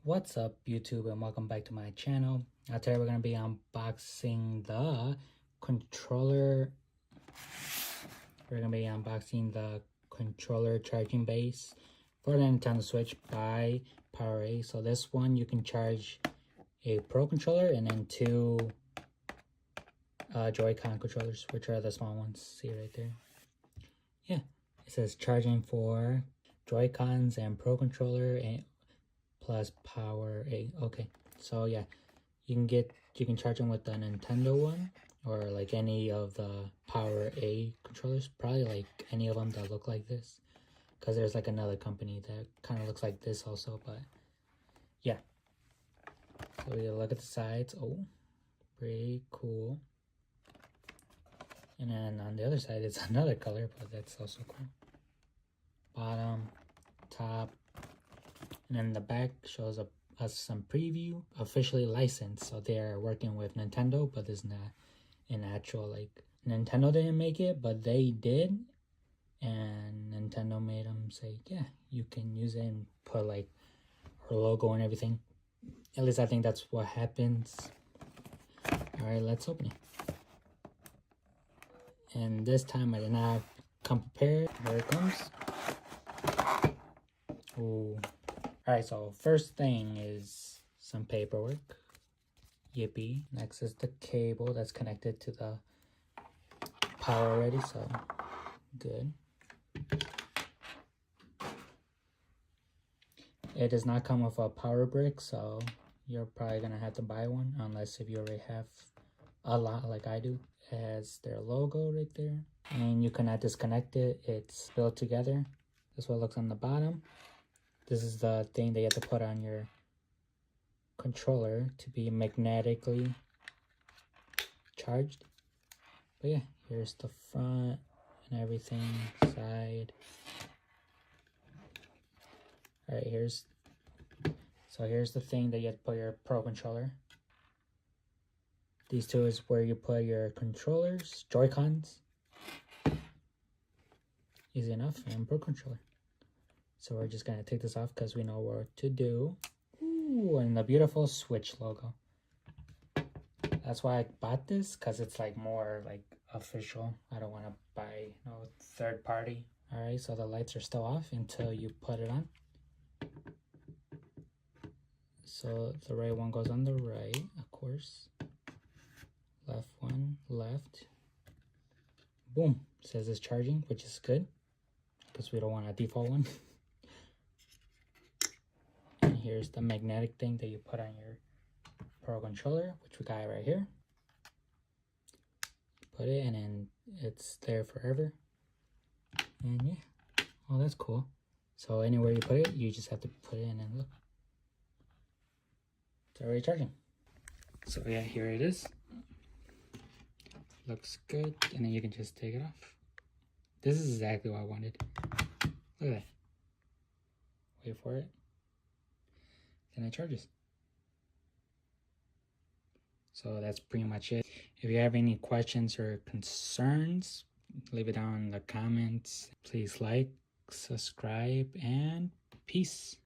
What's up YouTube, and welcome back to my channel. Today we're going to be unboxing the controller. We're going to be unboxing the controller charging base for the Nintendo Switch by PowerA. So this one you can charge a Pro controller and then two joycon controllers, which are the small ones. See right there. Yeah, it says charging for joycons and Pro controller and plus PowerA. Okay, so yeah, you can charge them with the Nintendo one or like any of the PowerA controllers, probably like any of them that look like this, because there's like another company that kind of looks like this also. But yeah, so we look at the sides. Oh, pretty cool. And then on the other side it's another color, but that's also cool. Bottom, top, and then the back shows us some preview, officially licensed. So they're working with Nintendo, but it's not an actual, like, Nintendo didn't make it, but they did. And Nintendo made them say, yeah, you can use it and put like her logo and everything. At least I think that's what happens. All right, let's open it. And this time I did not come prepared. Here it comes. Ooh. Alright, so first thing is some paperwork. Yippee. Next is the cable that's connected to the power already, so good. It does not come with a power brick, so you're probably gonna have to buy one, unless if you already have a lot like I do. It has their logo right there, and you cannot disconnect it. It's built together. This is what it looks on the bottom. This is the thing that you have to put on your controller to be magnetically charged. But yeah, here's the front and everything, side. Alright, here's the thing that you have to put your Pro controller. These two is where you put your controllers, Joy-Cons. Easy enough, and Pro controller. So we're just gonna take this off because we know what to do. Ooh, and the beautiful Switch logo. That's why I bought this, because it's like more like official. I don't want to buy third party. All right, so the lights are still off until you put it on. So the right one goes on the right, of course. Left one, left. Boom, it says it's charging, which is good, because we don't want a default one. Here's the magnetic thing that you put on your Pro controller, which we got right here. Put it, and then it's there forever. And yeah, oh, that's cool. So anywhere you put it, you just have to put it in, and look, it's already charging. So yeah, here it is. Looks good, and then you can just take it off. This is exactly what I wanted. Look at that. Wait for it. And it charges. So that's pretty much it. If you have any questions or concerns, leave it down in the comments. Please like, subscribe, and peace.